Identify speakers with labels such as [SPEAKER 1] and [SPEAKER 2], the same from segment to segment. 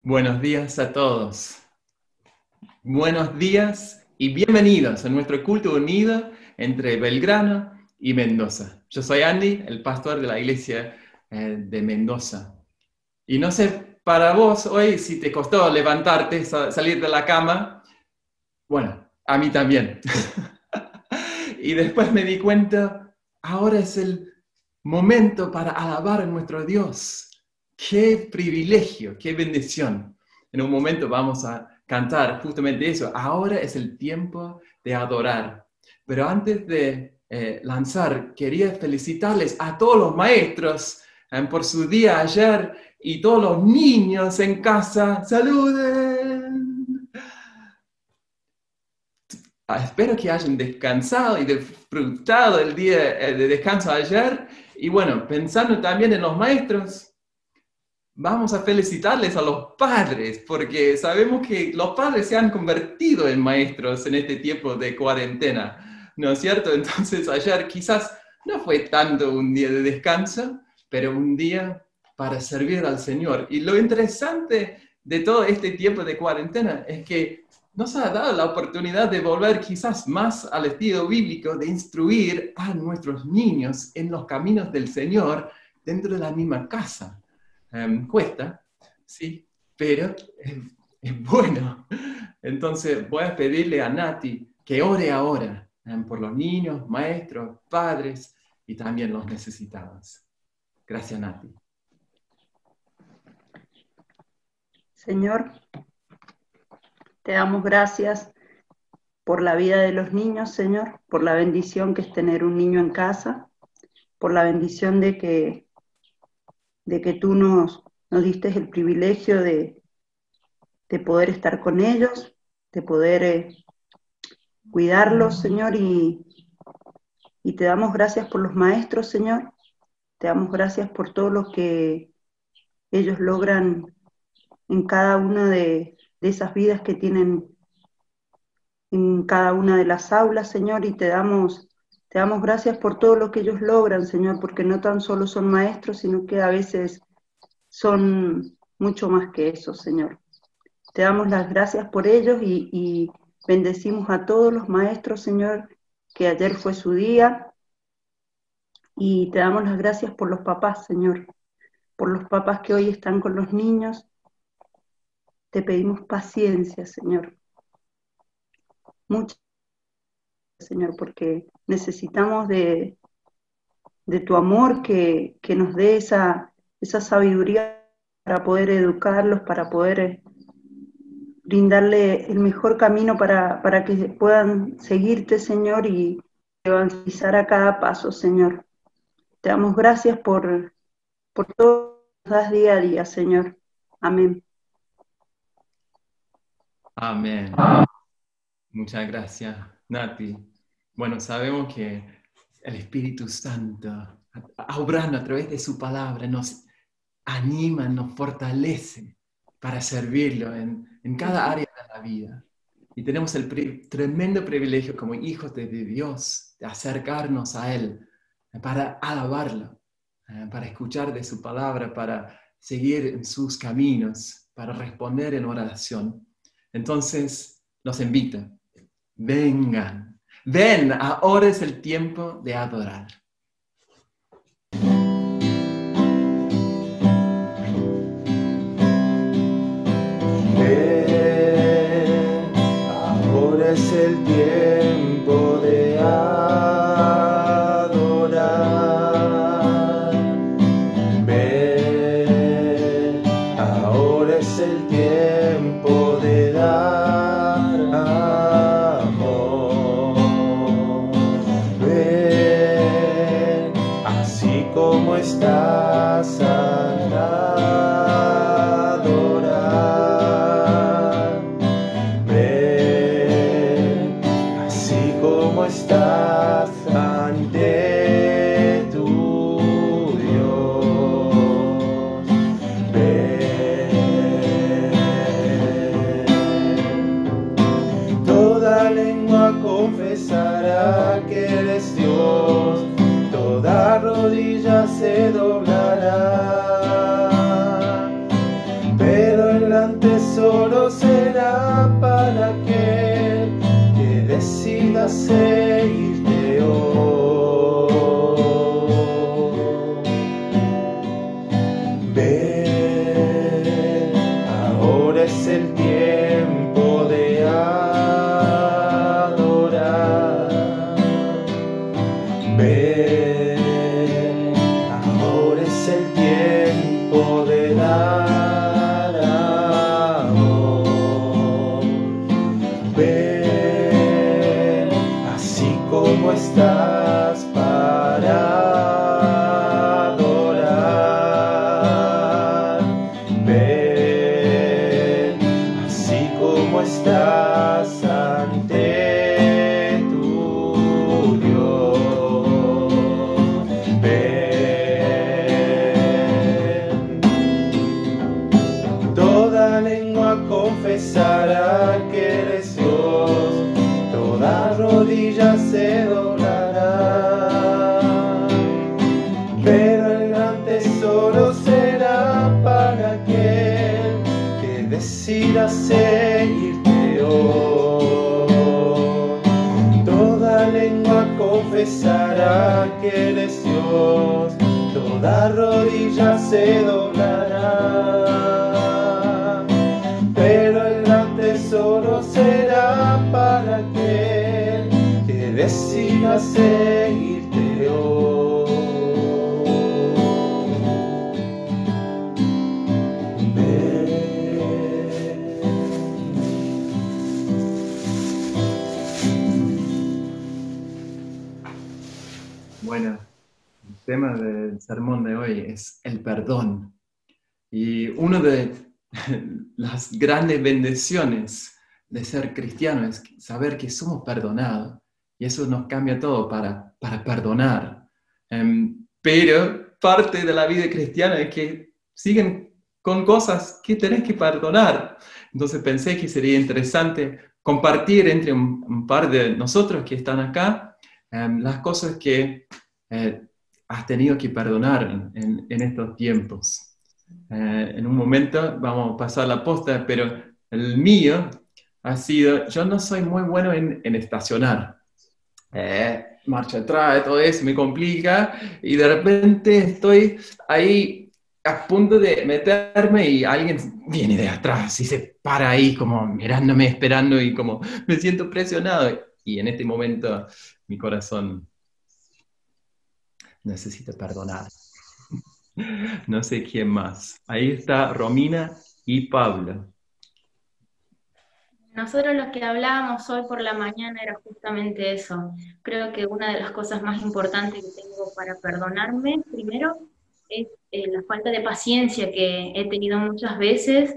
[SPEAKER 1] Buenos días a todos. Buenos días y bienvenidos a nuestro culto unido entre Belgrano y Mendoza. Yo soy Andy, el pastor de la iglesia de Mendoza. Y no sé, para vos hoy, si te costó levantarte, salir de la cama, bueno, a mí también. Y después me di cuenta, ahora es el momento para alabar a nuestro Dios. ¡Qué privilegio, qué bendición! En un momento vamos a cantar justamente eso. Ahora es el tiempo de adorar. Pero antes de lanzar, quería felicitarles a todos los maestros por su día ayer y todos los niños en casa. ¡Saluden! Espero que hayan descansado y disfrutado el día de descanso ayer. Y bueno, pensando también en los maestros, vamos a felicitarles a los padres, porque sabemos que los padres se han convertido en maestros en este tiempo de cuarentena, ¿no es cierto? Entonces ayer quizás no fue tanto un día de descanso, pero un día para servir al Señor. Y lo interesante de todo este tiempo de cuarentena es que nos ha dado la oportunidad de volver quizás más al estilo bíblico, de instruir a nuestros niños en los caminos del Señor dentro de la misma casa. Cuesta, sí, pero es bueno. Entonces voy a pedirle a Nati que ore ahora por los niños, maestros, padres y también los necesitados. Gracias, Nati.
[SPEAKER 2] Señor, te damos gracias por la vida de los niños, Señor, por la bendición que es tener un niño en casa, por la bendición de que tú nos diste el privilegio de poder estar con ellos, de poder cuidarlos, Señor, y te damos gracias por los maestros, Señor, te damos gracias por todo lo que ellos logran en cada una de esas vidas que tienen en cada una de las aulas, Señor, y te damos gracias por todo lo que ellos logran, Señor, porque no tan solo son maestros, sino que a veces son mucho más que eso, Señor. Te damos las gracias por ellos y bendecimos a todos los maestros, Señor, que ayer fue su día, y te damos las gracias por los papás, Señor, por los papás que hoy están con los niños. Te pedimos paciencia, Señor. Muchas gracias, Señor, porque necesitamos de tu amor que nos dé esa sabiduría para poder educarlos, para poder brindarle el mejor camino para que puedan seguirte, Señor, y evangelizar a cada paso, Señor. Te damos gracias por todo lo que nos das día a día, Señor. Amén.
[SPEAKER 1] Amén. Muchas gracias, Nati. Bueno, sabemos que el Espíritu Santo, obrando a través de su palabra, nos anima, nos fortalece para servirlo en cada área de la vida. Y tenemos el tremendo privilegio como hijos de Dios de acercarnos a Él para alabarlo, para escuchar de su palabra, para seguir en sus caminos, para responder en oración. Entonces, los invito. Vengan, ven, ahora es el tiempo de adorar.
[SPEAKER 3] Ven, ahora es el tiempo de adorar. Ven, ahora es el tiempo de dar amor. Ven, tesoro será para aquel que decida seguirte hoy. Ven, ahora es el tiempo de adorar. Ven, ahora es el tiempo de dar amor. Ven, así como estás para adorar. Ven, así como estás ante tu Dios. Ven, toda lengua confesará que eres Dios, toda rodilla se doblará. Pero el gran tesoro será para aquel que decida seguirte hoy. Toda lengua confesará que eres Dios, toda rodilla se doblará. Pero el gran tesoro será para aquel que decida seguirte hoy.
[SPEAKER 1] Bueno, el tema del sermón de hoy es el perdón. Y una de las grandes bendiciones de ser cristiano es saber que somos perdonados. Y eso nos cambia todo para perdonar. Pero parte de la vida cristiana es que siguen con cosas que tenés que perdonar. Entonces pensé que sería interesante compartir entre un par de nosotros que están acá las cosas que has tenido que perdonar en estos tiempos. En un momento vamos a pasar la posta, pero el mío ha sido, yo no soy muy bueno en estacionar. Marcha atrás, todo eso me complica, y de repente estoy ahí a punto de meterme y alguien viene de atrás y se para ahí como mirándome, esperando, y como me siento presionado. Y en este momento mi corazón necesita perdonar. No sé quién más. Ahí está Romina y Pablo.
[SPEAKER 4] Nosotros lo que hablábamos hoy por la mañana era justamente eso. Creo que una de las cosas más importantes que tengo para perdonarme, primero, es la falta de paciencia que he tenido muchas veces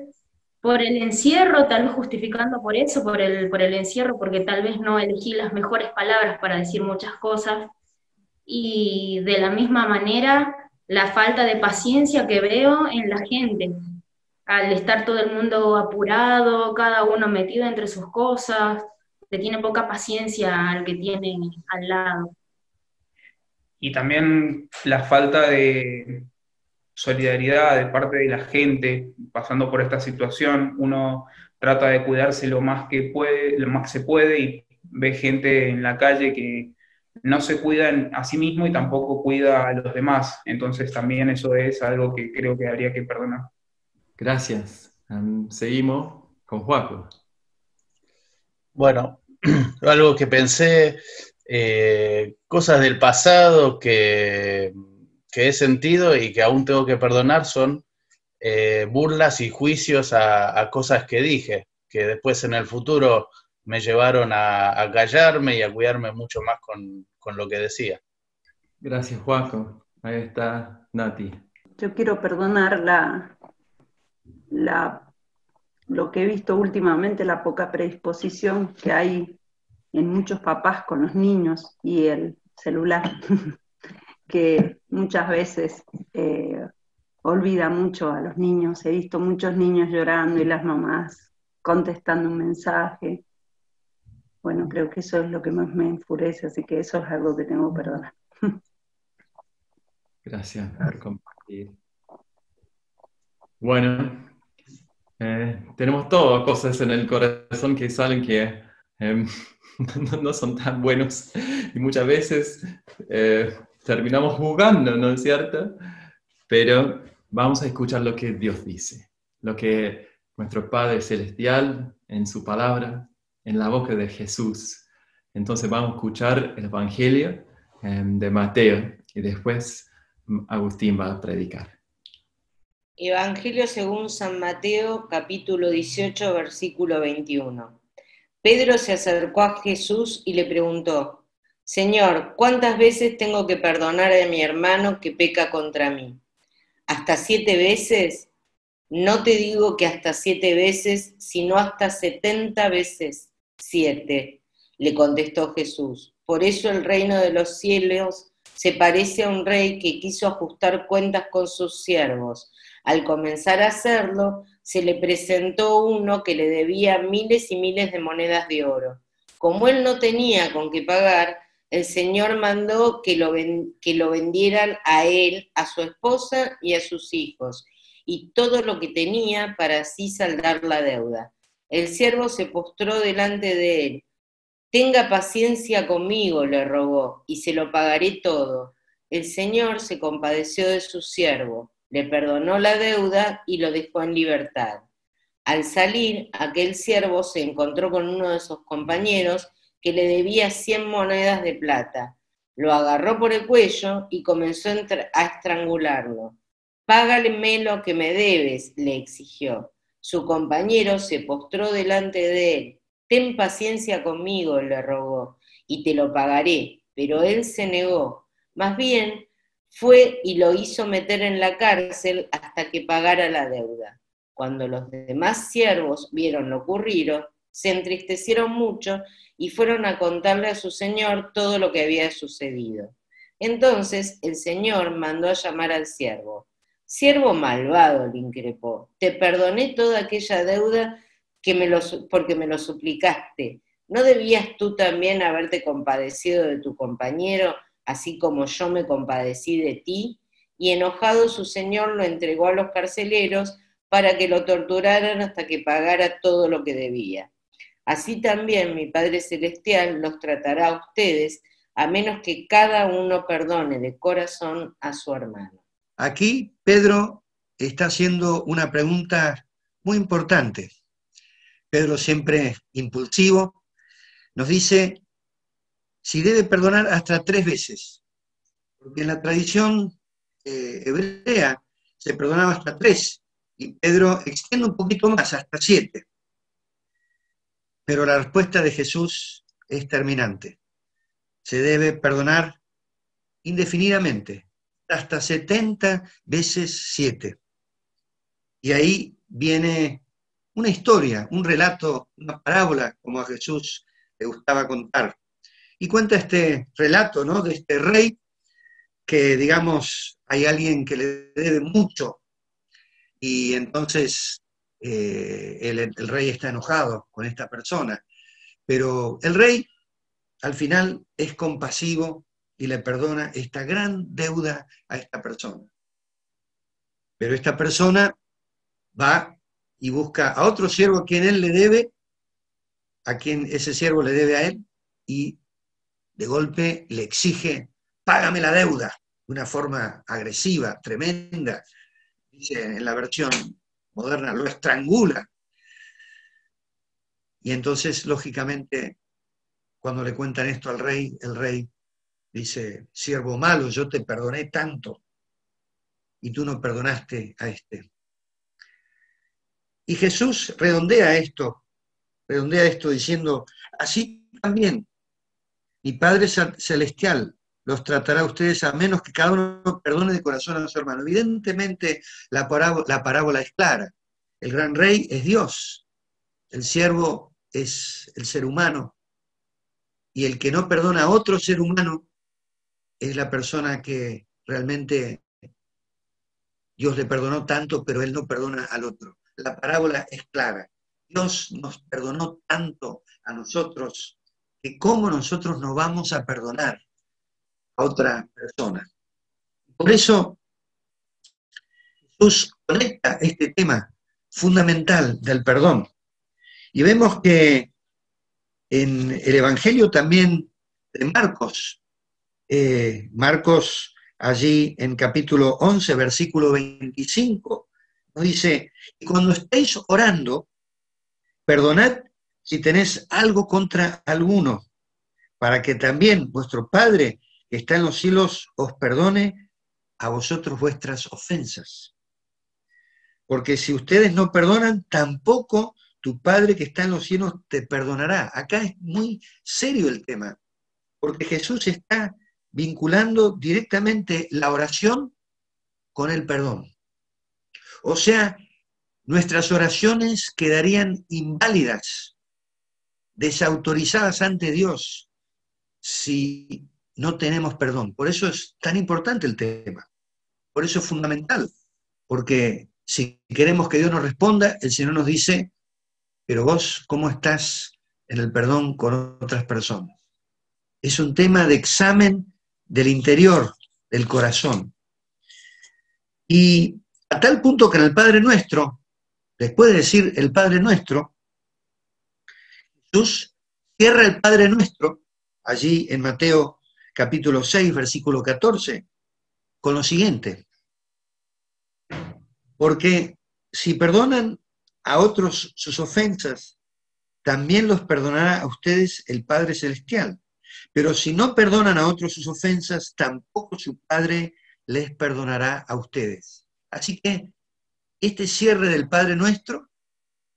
[SPEAKER 4] por el encierro, tal vez justificando por eso, por el encierro, porque tal vez no elegí las mejores palabras para decir muchas cosas. Y de la misma manera, la falta de paciencia que veo en la gente al estar todo el mundo apurado, cada uno metido entre sus cosas, le tiene poca paciencia al que tiene al lado.
[SPEAKER 5] Y también la falta de solidaridad de parte de la gente pasando por esta situación. Uno trata de cuidarse lo más que puede, lo más que se puede, y ve gente en la calle que no se cuida a sí mismo y tampoco cuida a los demás. Entonces también eso es algo que creo que habría que perdonar.
[SPEAKER 1] Gracias. Seguimos con Joaco.
[SPEAKER 6] Bueno, algo que pensé, cosas del pasado que he sentido y que aún tengo que perdonar son burlas y juicios a cosas que dije, que después en el futuro me llevaron a callarme y a cuidarme mucho más con lo que decía.
[SPEAKER 1] Gracias, Joaco. Ahí está Nati.
[SPEAKER 2] Yo quiero perdonar lo que he visto últimamente, la poca predisposición que hay en muchos papás con los niños y el celular, que muchas veces olvida mucho a los niños. He visto muchos niños llorando y las mamás contestando un mensaje. Bueno, creo que eso es lo que más me enfurece, así que eso es algo que tengo que perdonar.
[SPEAKER 1] Gracias por compartir. Bueno, tenemos todas cosas en el corazón que salen que no son tan buenos y muchas veces terminamos jugando, ¿no es cierto? Pero vamos a escuchar lo que Dios dice, lo que nuestro Padre Celestial en su palabra, en la boca de Jesús. Entonces vamos a escuchar el Evangelio de Mateo y después Agustín va a predicar.
[SPEAKER 7] Evangelio según San Mateo, capítulo 18, versículo 21. Pedro se acercó a Jesús y le preguntó: Señor, ¿cuántas veces tengo que perdonar a mi hermano que peca contra mí? ¿Hasta 7 veces? No te digo que hasta 7 veces, sino hasta 70 veces 7, le contestó Jesús. Por eso el reino de los cielos se parece a un rey que quiso ajustar cuentas con sus siervos. Al comenzar a hacerlo, se le presentó uno que le debía miles y miles de monedas de oro. Como él no tenía con qué pagar, el Señor mandó que lo vendieran a él, a su esposa y a sus hijos, y todo lo que tenía para así saldar la deuda. El siervo se postró delante de él. Tenga paciencia conmigo, le rogó, y se lo pagaré todo. El Señor se compadeció de su siervo, le perdonó la deuda y lo dejó en libertad. Al salir, aquel siervo se encontró con uno de sus compañeros que le debía 100 monedas de plata. Lo agarró por el cuello y comenzó a estrangularlo. Págame lo que me debes, le exigió. Su compañero se postró delante de él. Ten paciencia conmigo, le rogó, y te lo pagaré. Pero él se negó. Más bien, fue y lo hizo meter en la cárcel hasta que pagara la deuda. Cuando los demás siervos vieron lo ocurrido, se entristecieron mucho y fueron a contarle a su señor todo lo que había sucedido. Entonces el señor mandó a llamar al siervo. Siervo malvado, le increpó, te perdoné toda aquella deuda porque me lo suplicaste. ¿No debías tú también haberte compadecido de tu compañero, así como yo me compadecí de ti? Y enojado su señor lo entregó a los carceleros para que lo torturaran hasta que pagara todo lo que debía. Así también mi Padre Celestial los tratará a ustedes, a menos que cada uno perdone de corazón a su hermano.
[SPEAKER 8] Aquí Pedro está haciendo una pregunta muy importante. Pedro, siempre impulsivo, nos dice si debe perdonar hasta 3 veces. Porque en la tradición hebrea se perdonaba hasta 3, y Pedro extiende un poquito más, hasta 7. Pero la respuesta de Jesús es terminante. Se debe perdonar indefinidamente, hasta 70 veces 7. Y ahí viene una historia, un relato, una parábola, como a Jesús le gustaba contar. Y cuenta este relato, ¿no?, de este rey que, digamos, hay alguien que le debe mucho, y entonces el rey está enojado con esta persona. Pero el rey, al final, es compasivo y le perdona esta gran deuda a esta persona. Pero esta persona va y busca a otro siervo a quien él le debe, a quien ese siervo le debe a él, y de golpe le exige: págame la deuda, de una forma agresiva, tremenda. Dice en la versión moderna, lo estrangula. Y entonces, lógicamente, cuando le cuentan esto al rey, el rey dice: siervo malo, yo te perdoné tanto, y tú no perdonaste a este. Y Jesús redondea esto diciendo: así también mi Padre Celestial los tratará a ustedes, a menos que cada uno perdone de corazón a su hermano. Evidentemente la parábola es clara. El gran rey es Dios, el siervo es el ser humano, y el que no perdona a otro ser humano es la persona que realmente Dios le perdonó tanto, pero él no perdona al otro. La parábola es clara. Dios nos perdonó tanto a nosotros, que cómo nosotros no vamos a perdonar a otra persona. Por eso Jesús conecta este tema fundamental del perdón. Y vemos que en el Evangelio también de Marcos, Marcos allí en capítulo 11, versículo 25, nos dice, y cuando estéis orando, perdonad si tenéis algo contra alguno, para que también vuestro Padre que está en los cielos os perdone a vosotros vuestras ofensas. Porque si ustedes no perdonan, tampoco tu Padre que está en los cielos te perdonará. Acá es muy serio el tema, porque Jesús está vinculando directamente la oración con el perdón. O sea, nuestras oraciones quedarían inválidas, desautorizadas ante Dios, si no tenemos perdón. Por eso es tan importante el tema. Por eso es fundamental. Porque si queremos que Dios nos responda, el Señor nos dice, pero vos, ¿cómo estás en el perdón con otras personas? Es un tema de examen del interior, del corazón. Y a tal punto que en el Padre Nuestro, después de decir el Padre Nuestro, Jesús cierra el Padre Nuestro, allí en Mateo capítulo 6, versículo 14, con lo siguiente. Porque si perdonan a otros sus ofensas, también los perdonará a ustedes el Padre Celestial. Pero si no perdonan a otros sus ofensas, tampoco su Padre les perdonará a ustedes. Así que este cierre del Padre Nuestro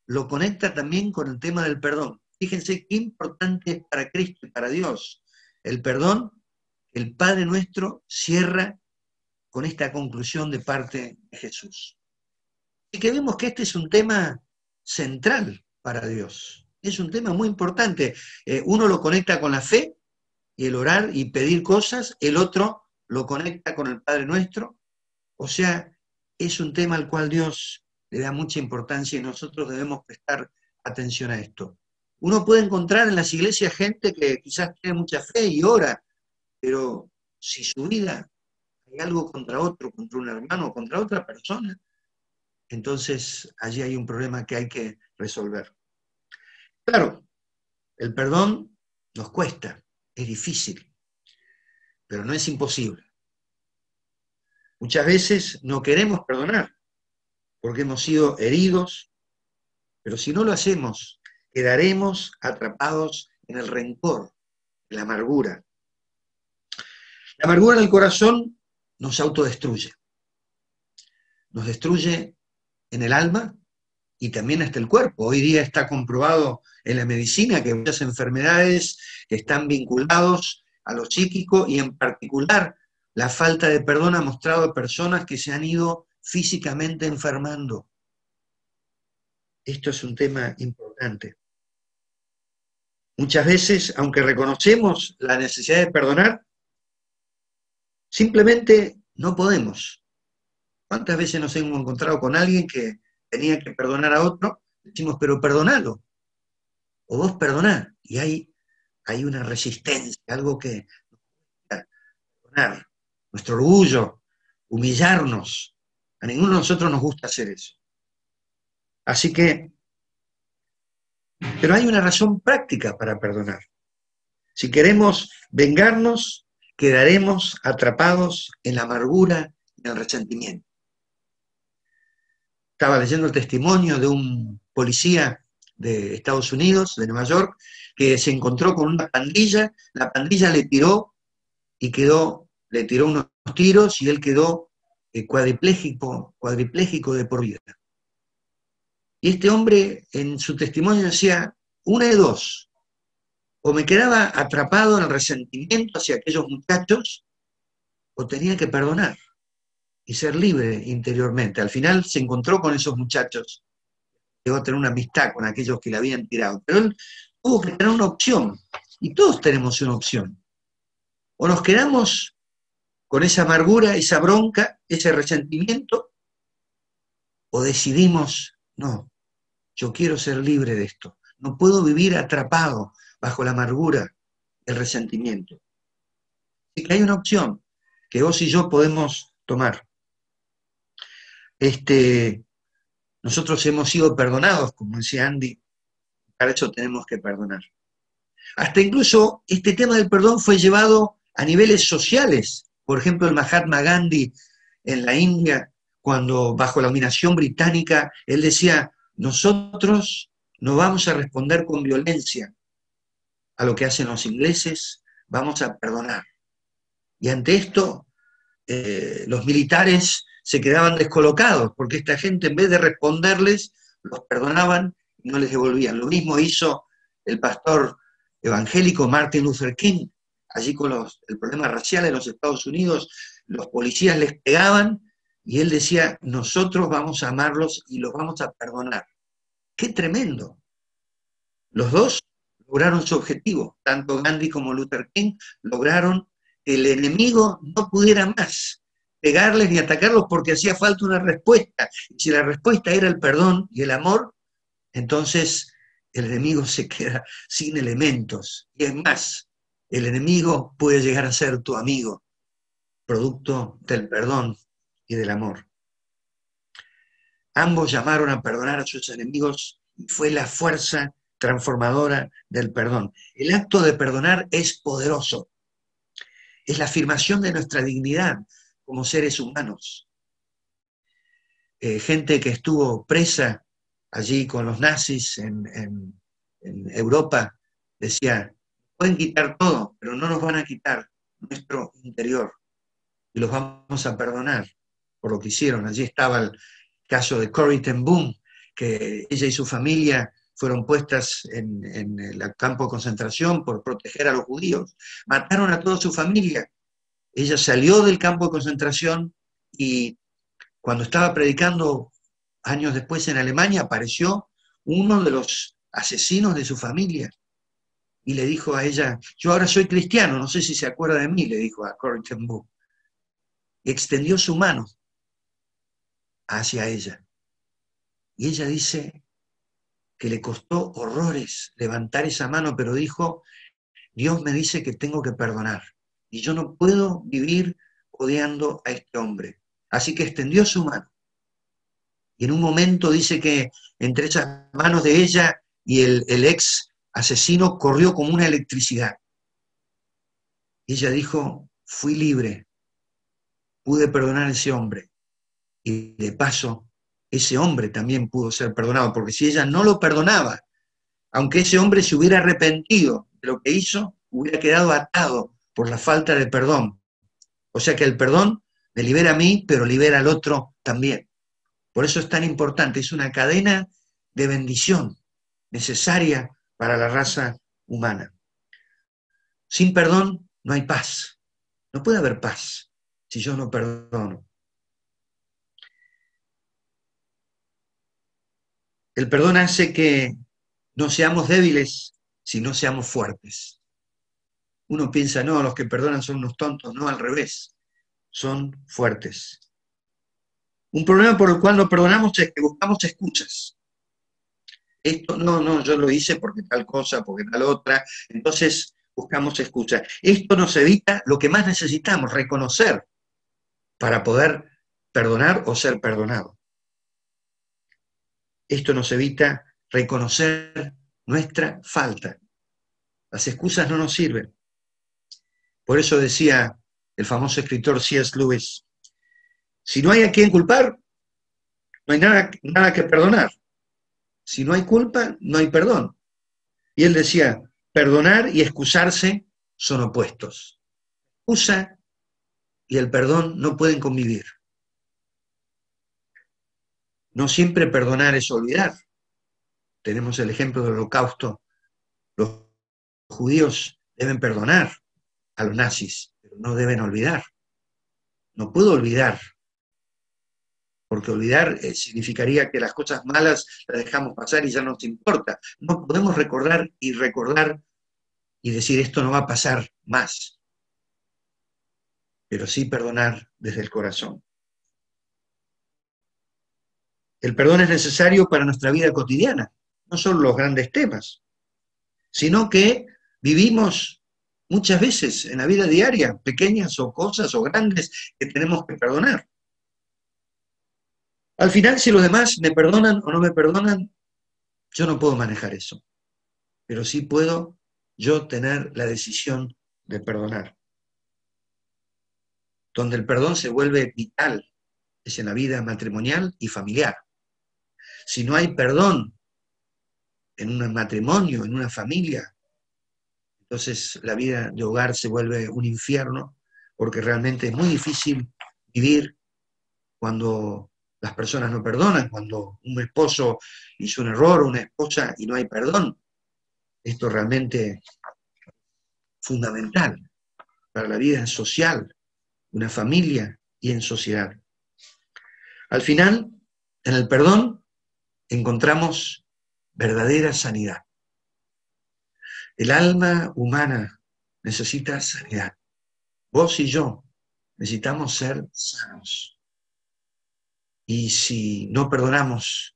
[SPEAKER 8] lo conecta también con el tema del perdón. Fíjense qué importante es para Cristo y para Dios el perdón. El Padre Nuestro cierra con esta conclusión de parte de Jesús. Y que vemos que este es un tema central para Dios. Es un tema muy importante. Uno lo conecta con la fe y el orar y pedir cosas, el otro lo conecta con el Padre Nuestro. O sea, es un tema al cual Dios le da mucha importancia y nosotros debemos prestar atención a esto. Uno puede encontrar en las iglesias gente que quizás tiene mucha fe y ora, pero si su vida hay algo contra otro, contra un hermano, contra otra persona, entonces allí hay un problema que hay que resolver. Claro, el perdón nos cuesta, es difícil, pero no es imposible. Muchas veces no queremos perdonar porque hemos sido heridos, pero si no lo hacemos, quedaremos atrapados en el rencor, en la amargura. La amargura en el corazón nos autodestruye. Nos destruye en el alma y también hasta el cuerpo. Hoy día está comprobado en la medicina que muchas enfermedades están vinculadas a lo psíquico y en particular la falta de perdón ha mostrado a personas que se han ido físicamente enfermando. Esto es un tema importante. Muchas veces, aunque reconocemos la necesidad de perdonar, simplemente no podemos. ¿Cuántas veces nos hemos encontrado con alguien que tenía que perdonar a otro? Decimos, pero perdonalo. O vos perdoná. Y hay una resistencia, algo que perdonar. Nuestro orgullo, humillarnos. A ninguno de nosotros nos gusta hacer eso. Así que, pero hay una razón práctica para perdonar. Si queremos vengarnos, quedaremos atrapados en la amargura y el resentimiento. Estaba leyendo el testimonio de un policía de Estados Unidos, de Nueva York, que se encontró con una pandilla, la pandilla le tiró le tiró unos tiros y él quedó cuadripléjico de por vida. Y este hombre en su testimonio decía, una de dos, o me quedaba atrapado en el resentimiento hacia aquellos muchachos, o tenía que perdonar y ser libre interiormente. Al final se encontró con esos muchachos, llegó a tener una amistad con aquellos que le habían tirado, pero él tuvo que tener una opción, y todos tenemos una opción. O nos quedamos con esa amargura, esa bronca, ese resentimiento, o decidimos, no, yo quiero ser libre de esto, no puedo vivir atrapado bajo la amargura, el resentimiento. Así que hay una opción que vos y yo podemos tomar. nosotros hemos sido perdonados, como decía Andy, para eso tenemos que perdonar. Hasta incluso este tema del perdón fue llevado a niveles sociales. Por ejemplo, el Mahatma Gandhi en la India, cuando bajo la dominación británica, él decía, nosotros no vamos a responder con violencia a lo que hacen los ingleses, vamos a perdonar. Y ante esto, los militares se quedaban descolocados, porque esta gente en vez de responderles, los perdonaban y no les devolvían. Lo mismo hizo el pastor evangélico Martin Luther King, allí con el problema racial en los Estados Unidos, los policías les pegaban y él decía, nosotros vamos a amarlos y los vamos a perdonar. ¡Qué tremendo! Los dos lograron su objetivo, tanto Gandhi como Luther King lograron que el enemigo no pudiera más pegarles ni atacarlos porque hacía falta una respuesta. Y si la respuesta era el perdón y el amor, entonces el enemigo se queda sin elementos. Y es más, el enemigo puede llegar a ser tu amigo, producto del perdón y del amor. Ambos llamaron a perdonar a sus enemigos y fue la fuerza transformadora del perdón. El acto de perdonar es poderoso. Es la afirmación de nuestra dignidad como seres humanos. Gente que estuvo presa allí con los nazis en Europa decía, pueden quitar todo, pero no nos van a quitar nuestro interior. Y los vamos a perdonar por lo que hicieron. Allí estaba el caso de Corrie ten Boom, que ella y su familia fueron puestas en el campo de concentración por proteger a los judíos. Mataron a toda su familia. Ella salió del campo de concentración y cuando estaba predicando años después en Alemania, apareció uno de los asesinos de su familia y le dijo a ella, yo ahora soy cristiano, no sé si se acuerda de mí, le dijo a Corrie ten Boom. Y extendió su mano hacia ella. Y ella dice que le costó horrores levantar esa mano, pero dijo, Dios me dice que tengo que perdonar. Y yo no puedo vivir odiando a este hombre. Así que extendió su mano. Y en un momento dice que entre esas manos de ella y el ex asesino corrió como una electricidad. Y ella dijo, fui libre, pude perdonar a ese hombre. Y de paso, ese hombre también pudo ser perdonado, porque si ella no lo perdonaba, aunque ese hombre se hubiera arrepentido de lo que hizo, hubiera quedado atado por la falta de perdón. O sea que el perdón me libera a mí, pero libera al otro también. Por eso es tan importante, es una cadena de bendición necesaria para la raza humana. Sin perdón no hay paz. No puede haber paz si yo no perdono. El perdón hace que no seamos débiles, sino seamos fuertes. Uno piensa, no, los que perdonan son unos tontos. No, al revés, son fuertes. Un problema por el cual no perdonamos es que buscamos excusas. Esto, no, yo lo hice porque tal cosa, porque tal otra. Entonces buscamos excusas. Esto nos evita lo que más necesitamos, reconocer, para poder perdonar o ser perdonado. Esto nos evita reconocer nuestra falta. Las excusas no nos sirven. Por eso decía el famoso escritor C.S. Lewis, si no hay a quien culpar, no hay nada que perdonar. Si no hay culpa, no hay perdón. Y él decía, perdonar y excusarse son opuestos. Excusa y el perdón no pueden convivir. No siempre perdonar es olvidar. Tenemos el ejemplo del Holocausto. Los judíos deben perdonar a los nazis, pero no deben olvidar. No puedo olvidar, porque olvidar significaría que las cosas malas las dejamos pasar y ya no nos importa. No podemos recordar y decir esto no va a pasar más, pero sí perdonar desde el corazón. El perdón es necesario para nuestra vida cotidiana, no solo los grandes temas, sino que vivimos muchas veces en la vida diaria, pequeñas o cosas o grandes que tenemos que perdonar. Al final, si los demás me perdonan o no me perdonan, yo no puedo manejar eso. Pero sí puedo yo tener la decisión de perdonar. Donde el perdón se vuelve vital es en la vida matrimonial y familiar. Si no hay perdón en un matrimonio, en una familia, entonces la vida de hogar se vuelve un infierno, porque realmente es muy difícil vivir cuando las personas no perdonan, cuando un esposo hizo un error, una esposa, y no hay perdón. Esto realmente es fundamental para la vida social, una familia y en sociedad. Al final, en el perdón, encontramos verdadera sanidad. El alma humana necesita sanidad. Vos y yo necesitamos ser sanos. Y si no perdonamos,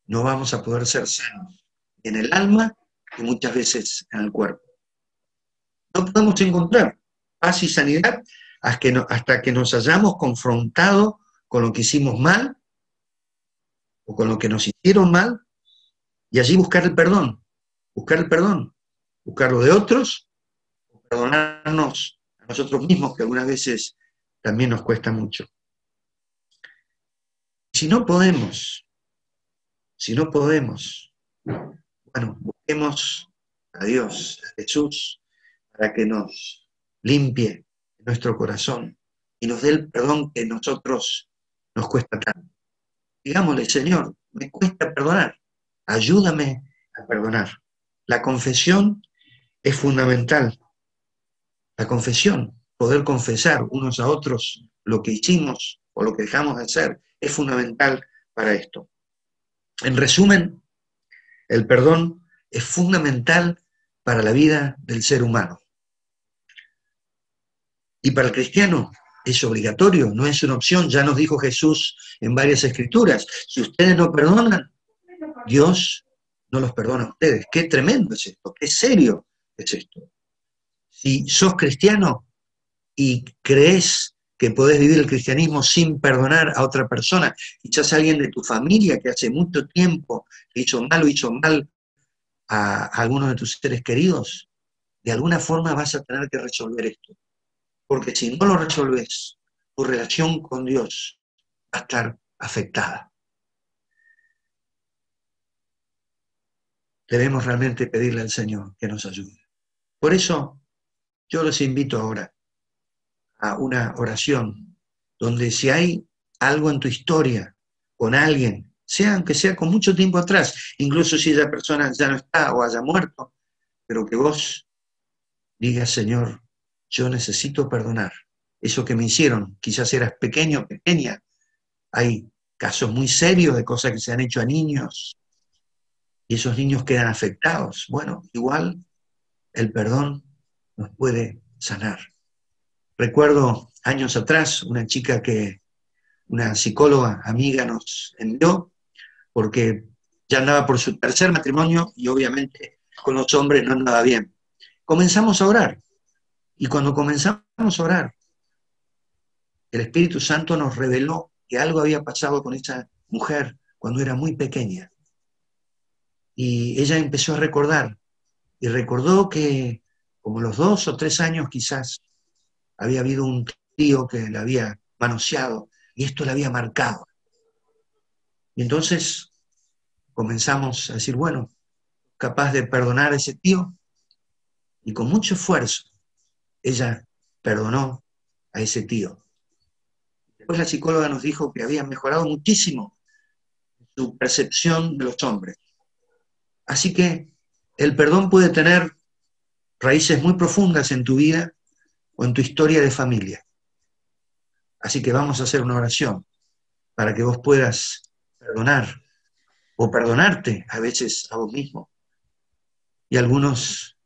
[SPEAKER 8] no vamos a poder ser sanos en el alma y muchas veces en el cuerpo. No podemos encontrar paz y sanidad hasta que nos hayamos confrontado con lo que hicimos mal o con lo que nos hicieron mal, y allí buscar el perdón, buscarlo de otros, perdonarnos a nosotros mismos, que algunas veces también nos cuesta mucho. Si no podemos, bueno, busquemos a Dios, a Jesús, para que nos limpie nuestro corazón y nos dé el perdón que a nosotros nos cuesta tanto. Digámosle, Señor, me cuesta perdonar, ayúdame a perdonar. La confesión es fundamental. La confesión, poder confesar unos a otros lo que hicimos o lo que dejamos de hacer, es fundamental para esto. En resumen, el perdón es fundamental para la vida del ser humano. Y para el cristiano es obligatorio, no es una opción. Ya nos dijo Jesús en varias escrituras, si ustedes no perdonan, Dios no los perdona a ustedes. Qué tremendo es esto, qué serio es esto. Si sos cristiano y crees que podés vivir el cristianismo sin perdonar a otra persona, quizás alguien de tu familia que hace mucho tiempo hizo mal a algunos de tus seres queridos, de alguna forma vas a tener que resolver esto. Porque si no lo resolves, tu relación con Dios va a estar afectada. Debemos realmente pedirle al Señor que nos ayude. Por eso, yo los invito ahora a una oración, donde si hay algo en tu historia con alguien, sea aunque sea con mucho tiempo atrás, incluso si esa persona ya no está o haya muerto, pero que vos digas, Señor, yo necesito perdonar eso que me hicieron. Quizás eras pequeño o pequeña. Hay casos muy serios de cosas que se han hecho a niños y esos niños quedan afectados. Bueno, igual el perdón nos puede sanar. Recuerdo años atrás una chica que una psicóloga amiga nos envió porque ya andaba por su tercer matrimonio y obviamente con los hombres no andaba bien. Comenzamos a orar. Y cuando comenzamos a orar, el Espíritu Santo nos reveló que algo había pasado con esa mujer cuando era muy pequeña. Y ella empezó a recordar, y recordó que como los 2 o 3 años quizás había habido un tío que la había manoseado, y esto la había marcado. Y entonces comenzamos a decir, bueno, capaz de perdonar a ese tío, y con mucho esfuerzo, ella perdonó a ese tío. Después la psicóloga nos dijo que había mejorado muchísimo su percepción de los hombres. Así que el perdón puede tener raíces muy profundas en tu vida o en tu historia de familia. Así que vamos a hacer una oración para que vos puedas perdonar o perdonarte a veces a vos mismo. Y algunos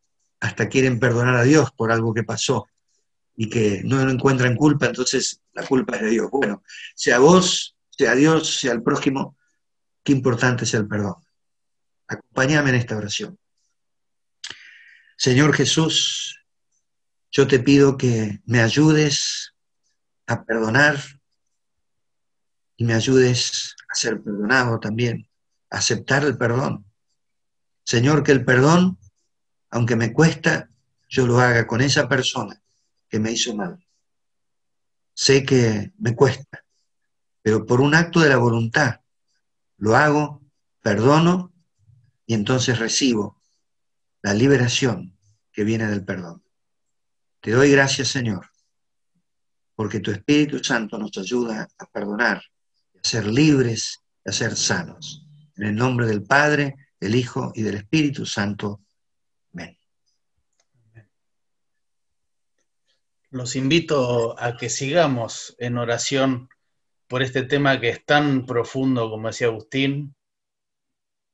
[SPEAKER 8] hasta quieren perdonar a Dios por algo que pasó y que no encuentran culpa, entonces la culpa es de Dios. Bueno, sea vos, sea Dios, sea el prójimo, qué importante es el perdón. Acompáñame en esta oración. Señor Jesús, yo te pido que me ayudes a perdonar y me ayudes a ser perdonado también, a aceptar el perdón. Señor, que el perdón, aunque me cuesta, yo lo haga con esa persona que me hizo mal. Sé que me cuesta, pero por un acto de la voluntad lo hago, perdono y entonces recibo la liberación que viene del perdón. Te doy gracias, Señor, porque tu Espíritu Santo nos ayuda a perdonar, a ser libres, a ser sanos. En el nombre del Padre, del Hijo y del Espíritu Santo. Amén.
[SPEAKER 6] Los invito a que sigamos en oración por este tema que es tan profundo, como decía Agustín.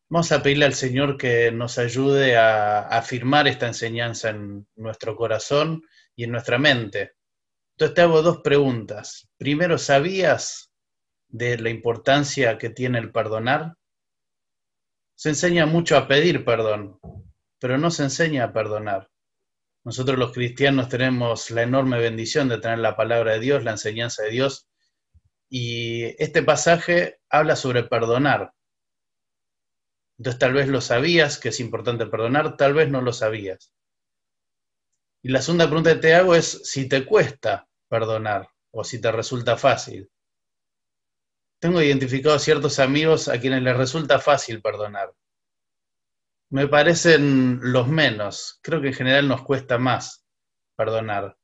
[SPEAKER 6] Vamos a pedirle al Señor que nos ayude a afirmar esta enseñanza en nuestro corazón y en nuestra mente. Entonces te hago dos preguntas. Primero, ¿sabías de la importancia que tiene el perdonar? Se enseña mucho a pedir perdón, pero no se enseña a perdonar. Nosotros los cristianos tenemos la enorme bendición de tener la palabra de Dios, la enseñanza de Dios, y este pasaje habla sobre perdonar. Entonces tal vez lo sabías que es importante perdonar, tal vez no lo sabías. Y la segunda pregunta que te hago es si te cuesta perdonar o si te resulta fácil. Tengo identificados ciertos amigos a quienes les resulta fácil perdonar. Me parecen los menos. Creo que en general nos cuesta más perdonar.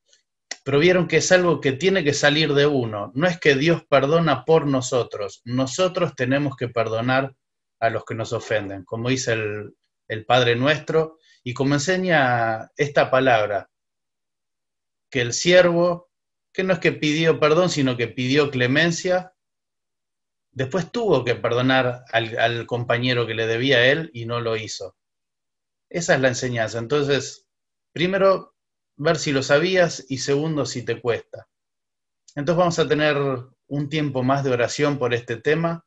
[SPEAKER 6] Pero vieron que es algo que tiene que salir de uno. No es que Dios perdona por nosotros. Nosotros tenemos que perdonar a los que nos ofenden, como dice el Padre Nuestro, y como enseña esta palabra, que el siervo, que no es que pidió perdón, sino que pidió clemencia, después tuvo que perdonar al compañero que le debía a él y no lo hizo. Esa es la enseñanza. Entonces, primero, ver si lo sabías y segundo, si te cuesta. Entonces vamos a tener un tiempo más de oración por este tema,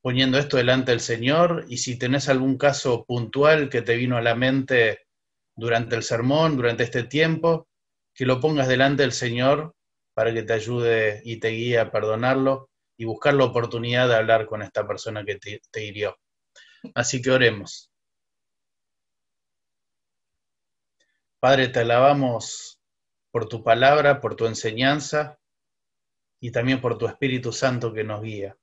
[SPEAKER 6] poniendo esto delante del Señor, y si tenés algún caso puntual que te vino a la mente durante el sermón, durante este tiempo, que lo pongas delante del Señor para que te ayude y te guíe a perdonarlo y buscar la oportunidad de hablar con esta persona que te hirió. Así que oremos. Padre, te alabamos por tu palabra, por tu enseñanza y también por tu Espíritu Santo que nos guía.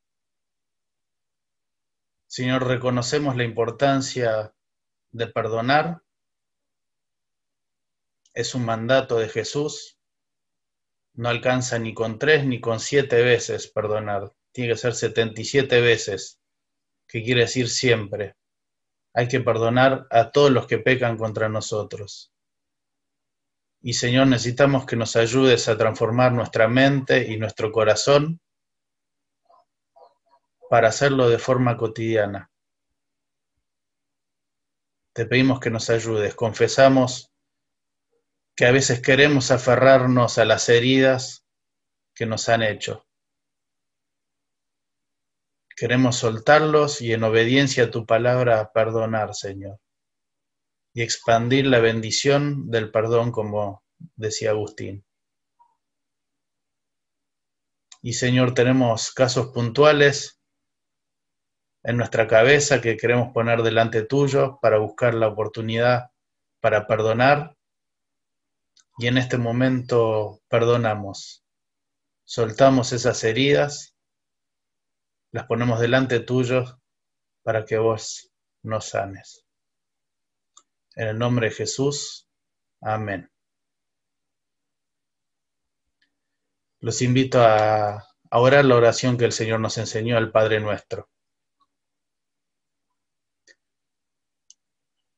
[SPEAKER 6] Señor, reconocemos la importancia de perdonar. Es un mandato de Jesús. No alcanza ni con 3 ni con 7 veces perdonar. Tiene que ser 77 veces, que quiere decir siempre. Hay que perdonar a todos los que pecan contra nosotros. Y Señor, necesitamos que nos ayudes a transformar nuestra mente y nuestro corazón para hacerlo de forma cotidiana. Te pedimos que nos ayudes. Confesamos que a veces queremos aferrarnos a las heridas que nos han hecho. Queremos soltarlos y en obediencia a tu palabra perdonar, Señor. Y expandir la bendición del perdón, como decía Agustín. Y Señor, tenemos casos puntuales en nuestra cabeza que queremos poner delante tuyo para buscar la oportunidad para perdonar. Y en este momento perdonamos. Soltamos esas heridas, las ponemos delante tuyo para que vos nos sanes. En el nombre de Jesús, amén. Los invito a orar la oración que el Señor nos enseñó al Padre Nuestro.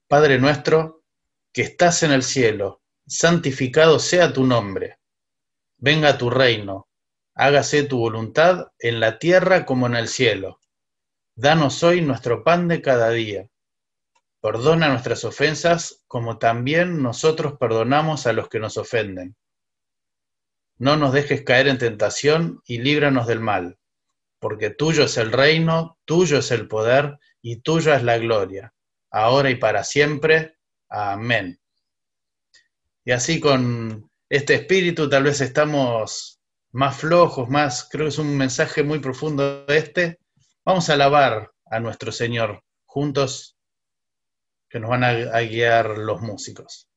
[SPEAKER 6] Padre nuestro, que estás en el cielo, santificado sea tu nombre. Venga tu reino, hágase tu voluntad en la tierra como en el cielo. Danos hoy nuestro pan de cada día. Perdona nuestras ofensas como también nosotros perdonamos a los que nos ofenden. No nos dejes caer en tentación y líbranos del mal, porque tuyo es el reino, tuyo es el poder y tuya es la gloria, ahora y para siempre. Amén. Y así con este espíritu tal vez estamos más flojos, creo que es un mensaje muy profundo este. Vamos a alabar a nuestro Señor juntos, que nos van a guiar los músicos.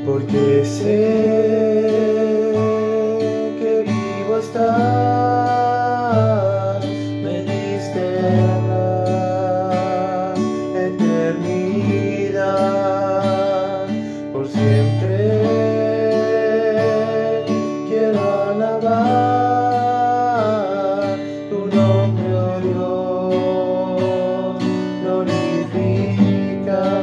[SPEAKER 3] Porque sé que vivo estás, me diste la eternidad, por siempre quiero alabar tu nombre, oh Dios, glorificar.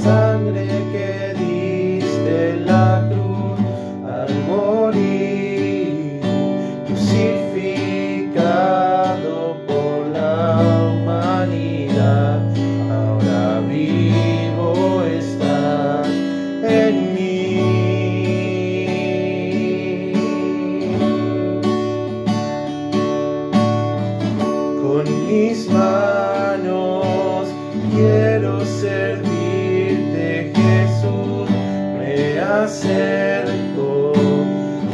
[SPEAKER 3] Sangre que diste en la cruz al morir, crucificado por la humanidad, ahora vivo estás en mí. Con mis manos quiero servir. Acerco,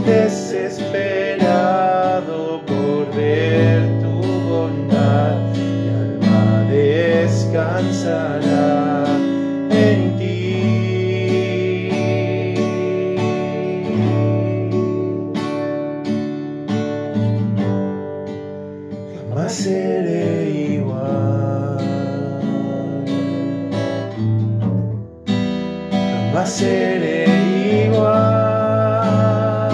[SPEAKER 3] desesperado por ver tu bondad, mi alma descansará en ti. Jamás seré igual, jamás seré igual,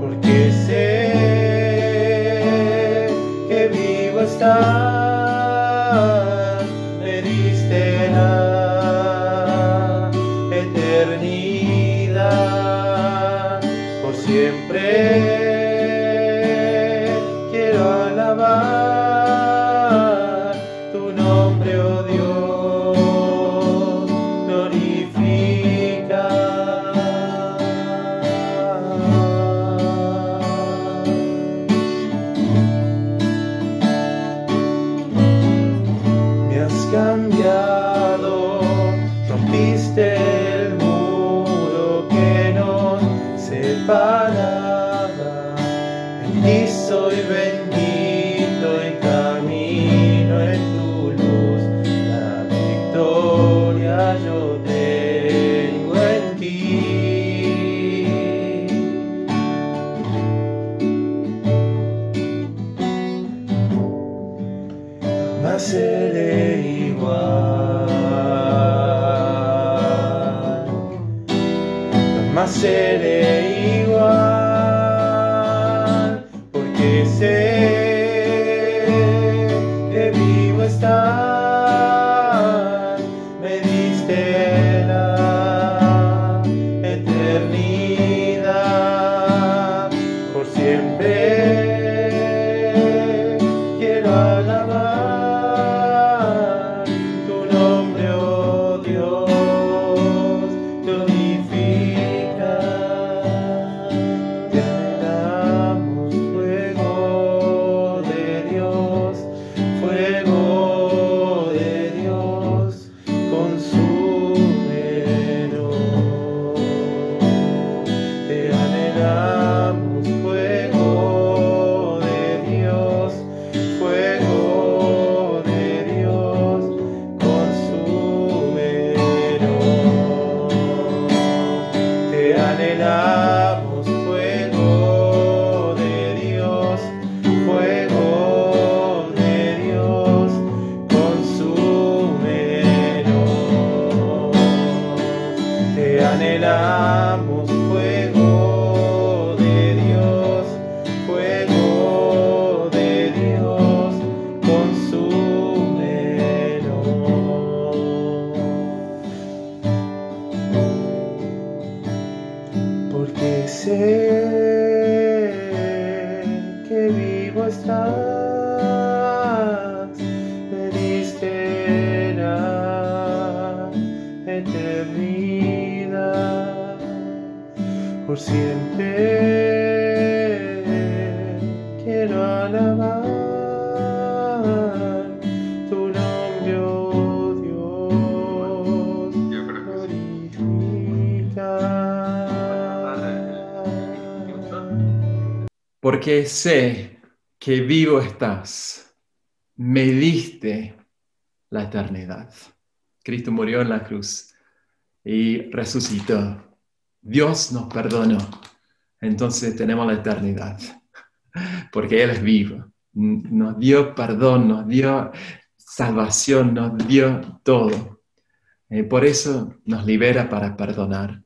[SPEAKER 3] porque sé que vivo estás, me diste la eternidad, por siempre quiero alabar tu nombre, oh Dios, glorifica. Cambiado, rompiste el muro que nos separaba, en ti soy bendito y camino en tu luz, la victoria yo tengo en ti. Jamás seré jamás seré igual, porque sé que vivo estás, me diste la eternidad, por siempre quiero alabar tu nombre, oh Dios, glorifica. Te anhelamos, fuego de Dios, consúmenos. Te anhelamos, fuego de Dios, consúmenos. Te anhelamos, fuego de Dios, consúmenos. Te anhelamos, fuego de Dios, consúmenos. Porque sé que vivo estás, vida, por siempre quiero alabar tu nombre, oh Dios, glorifica.
[SPEAKER 1] Porque sé que vivo estás, me diste la eternidad. Cristo murió en la cruz y resucitó. Dios nos perdonó. Entonces tenemos la eternidad, porque Él es vivo. Nos dio perdón, nos dio salvación, nos dio todo. Por eso nos libera para perdonar.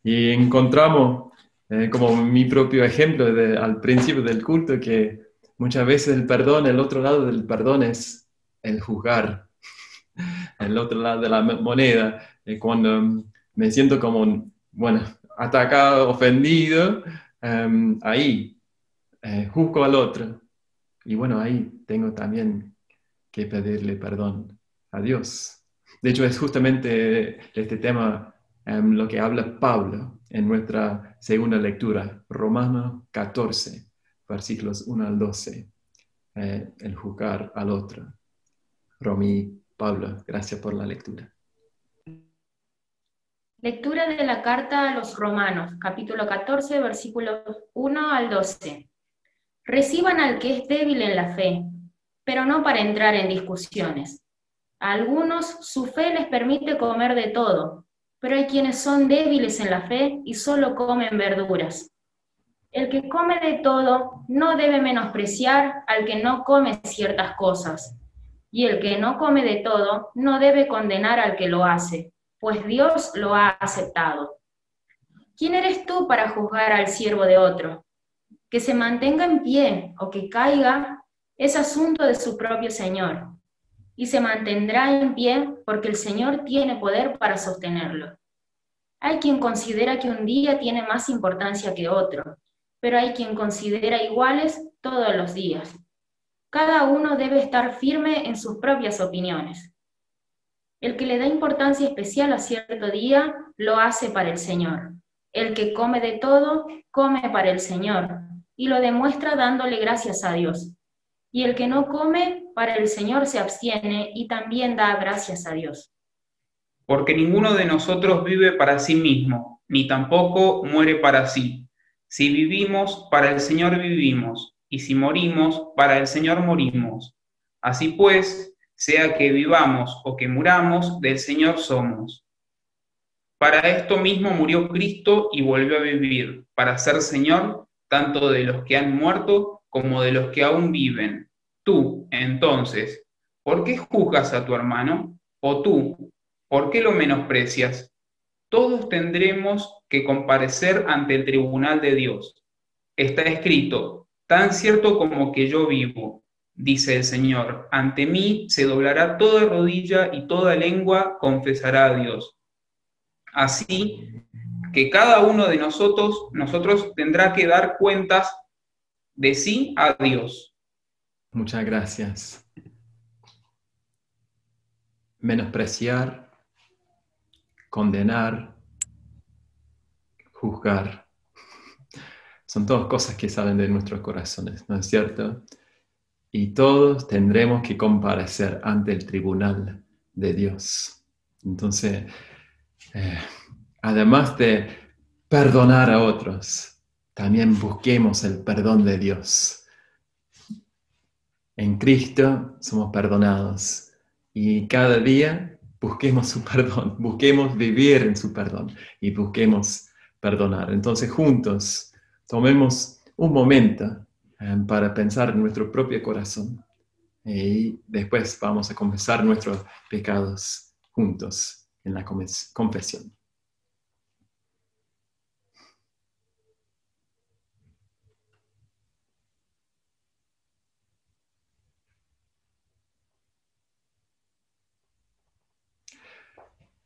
[SPEAKER 1] Y encontramos, como mi propio ejemplo al principio del culto, que muchas veces el perdón, el otro lado del perdón es el juzgar. El otro lado de la moneda, cuando me siento como, bueno, atacado, ofendido, ahí juzgo al otro. Y bueno, ahí tengo también que pedirle perdón a Dios. De hecho, es justamente este tema lo que habla Pablo en nuestra segunda lectura, Romanos 14, versículos 1 al 12, el juzgar al otro. Romy, Pablo, gracias por la lectura.
[SPEAKER 4] Lectura de la carta a los Romanos, capítulo 14, versículos 1 al 12. Reciban al que es débil en la fe, pero no para entrar en discusiones. A algunos su fe les permite comer de todo, pero hay quienes son débiles en la fe y solo comen verduras. El que come de todo no debe menospreciar al que no come ciertas cosas, y el que no come de todo no debe condenar al que lo hace, pues Dios lo ha aceptado. ¿Quién eres tú para juzgar al siervo de otro? Que se mantenga en pie o que caiga es asunto de su propio Señor, y se mantendrá en pie porque el Señor tiene poder para sostenerlo. Hay quien considera que un día tiene más importancia que otro, pero hay quien considera iguales todos los días. Cada uno debe estar firme en sus propias opiniones. El que le da importancia especial a cierto día, lo hace para el Señor. El que come de todo, come para el Señor, y lo demuestra dándole gracias a Dios. Y el que no come, para el Señor se abstiene y también da gracias a Dios.
[SPEAKER 5] Porque ninguno de nosotros vive para sí mismo, ni tampoco muere para sí. Si vivimos, para el Señor vivimos, y si morimos, para el Señor morimos. Así pues, sea que vivamos o que muramos, del Señor somos. Para esto mismo murió Cristo y volvió a vivir, para ser Señor tanto de los que han muerto como de los que aún viven. Tú, entonces, ¿por qué juzgas a tu hermano? ¿O tú, por qué lo menosprecias? Todos tendremos que comparecer ante el tribunal de Dios. Está escrito, tan cierto como que yo vivo, dice el Señor, ante mí se doblará toda rodilla y toda lengua confesará a Dios. Así que cada uno de nosotros tendrá que dar cuentas de sí a Dios.
[SPEAKER 1] Muchas gracias. Menospreciar, condenar, juzgar. Son todas cosas que salen de nuestros corazones, ¿no es cierto? Y todos tendremos que comparecer ante el tribunal de Dios. Entonces, además de perdonar a otros, también busquemos el perdón de Dios. En Cristo somos perdonados y cada día busquemos su perdón, busquemos vivir en su perdón y busquemos perdonar. Entonces juntos tomemos un momento para pensar en nuestro propio corazón y después vamos a confesar nuestros pecados juntos en la confesión.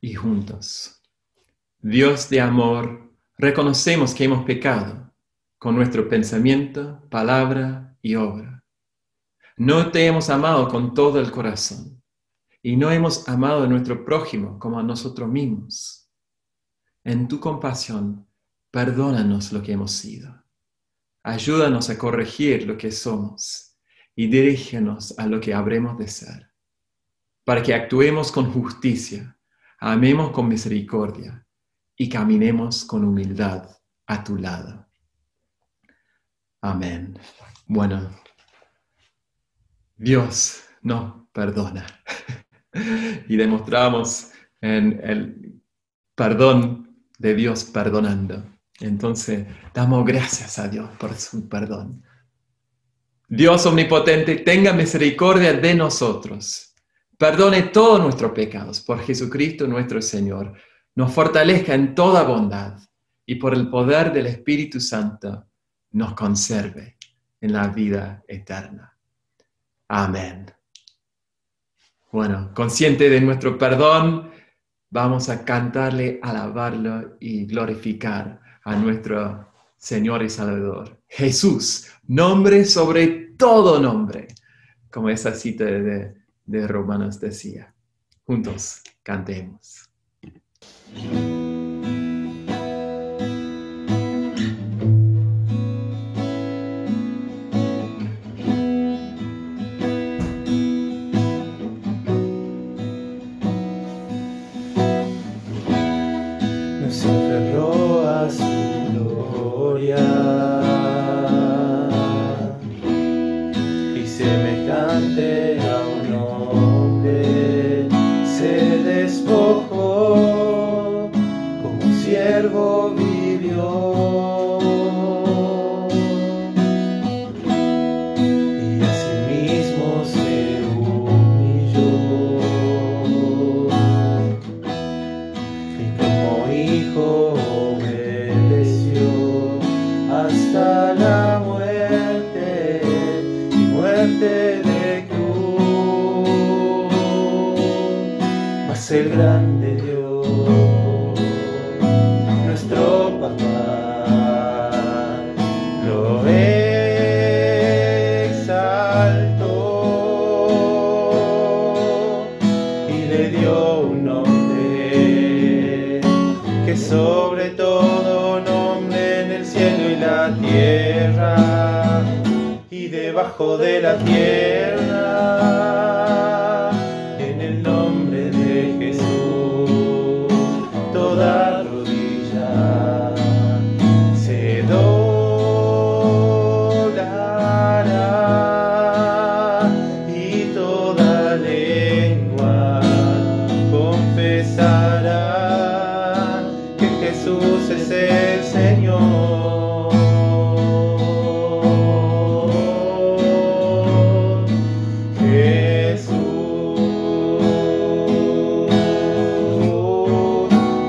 [SPEAKER 1] Y juntos, Dios de amor, reconocemos que hemos pecado con nuestro pensamiento, palabra y obra. No te hemos amado con todo el corazón y no hemos amado a nuestro prójimo como a nosotros mismos. en tu compasión, perdónanos lo que hemos sido. Ayúdanos a corregir lo que somos y dirígenos a lo que habremos de ser, para que actuemos con justicia, amemos con misericordia y caminemos con humildad a tu lado. Amén. Bueno, Dios nos perdona y demostramos en el perdón de Dios perdonando. Entonces, damos gracias a Dios por su perdón. Dios omnipotente, tenga misericordia de nosotros. Perdone todos nuestros pecados por Jesucristo nuestro Señor. Nos fortalezca en toda bondad y por el poder del Espíritu Santo nos conserve en la vida eterna. Amén. Bueno, consciente de nuestro perdón, vamos a cantarle, alabarlo y glorificar a nuestro Señor y Salvador. Jesús, nombre sobre todo nombre, como esa cita de Romanos decía. Juntos cantemos.
[SPEAKER 3] Nos aferró a su gloria y semejante a un hombre se despojó, como un siervo vivió y a sí mismo se humilló y como hijo obedeció hasta la muerte y muerte de cruz. Mas el grande Dios, nuestro Papá, lo exaltó y le dio un nombre que sobre todo nombre en el cielo y la tierra y debajo de la tierra, en el nombre de Jesús, toda rodilla se doblará y toda lengua confesará que Jesús es el Señor. Jesús,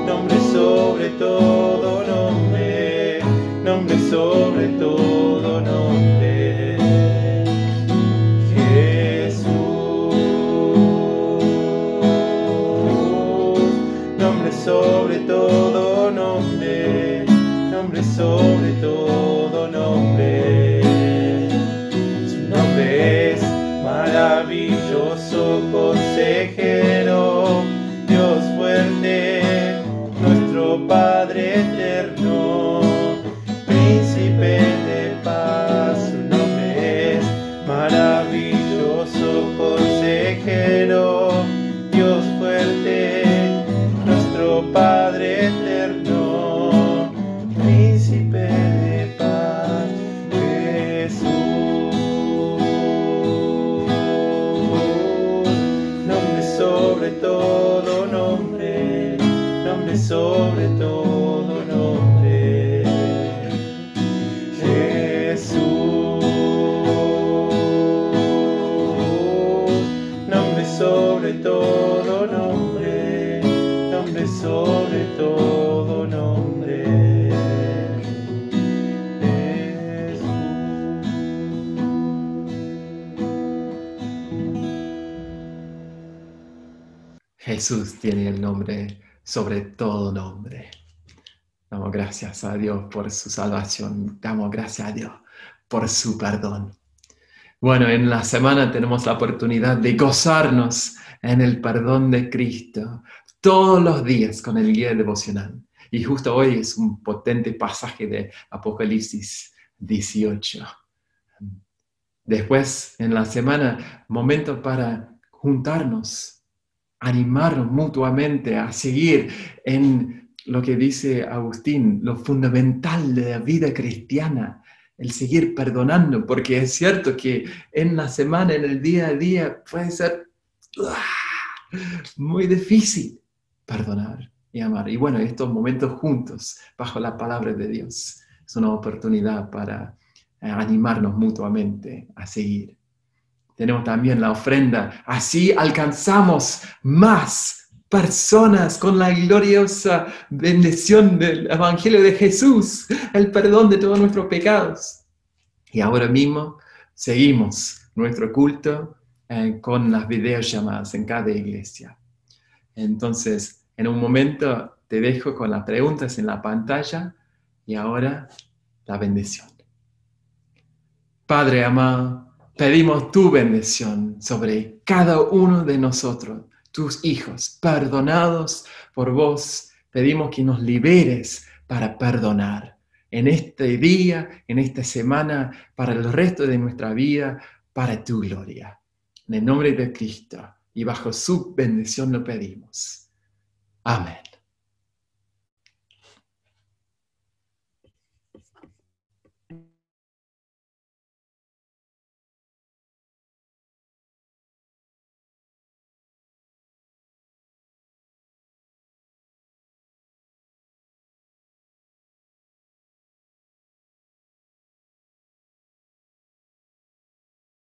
[SPEAKER 3] nombre sobre todo nombre, nombre sobre todo nombre. Jesús, nombre sobre todo nombre, nombre sobre todo nombre. Su nombre es maravilloso consejero, Dios fuerte, nuestro Padre eterno, príncipe de paz. Su nombre es maravilloso consejero, Dios fuerte, nuestro Padre eterno, príncipe de paz. Jesús, nombre sobre todo nombre, nombre sobre todo nombre. Jesús, nombre sobre todo nombre, nombre sobre todo nombre.
[SPEAKER 1] Jesús tiene el nombre sobre todo nombre. Damos gracias a Dios por su salvación. Damos gracias a Dios por su perdón. Bueno, en la semana tenemos la oportunidad de gozarnos en el perdón de Cristo todos los días con el guía devocional. Y justo hoy es un potente pasaje de Apocalipsis 18. Después, en la semana, momento para juntarnos, animarnos mutuamente a seguir en lo que dice Agustín, lo fundamental de la vida cristiana, el seguir perdonando, porque es cierto que en la semana, en el día a día, puede ser muy difícil perdonar y amar. Y bueno, estos momentos juntos, bajo la palabra de Dios, es una oportunidad para animarnos mutuamente a seguir. Tenemos también la ofrenda. Así alcanzamos más personas con la gloriosa bendición del Evangelio de Jesús, el perdón de todos nuestros pecados. Y ahora mismo seguimos nuestro culto con las videollamadas en cada iglesia. Entonces, en un momento te dejo con las preguntas en la pantalla y ahora la bendición. Padre amado, pedimos tu bendición sobre cada uno de nosotros, tus hijos, perdonados por vos. Pedimos que nos liberes para perdonar en este día, en esta semana, para el resto de nuestra vida, para tu gloria. En el nombre de Cristo y bajo su bendición lo pedimos. Amén.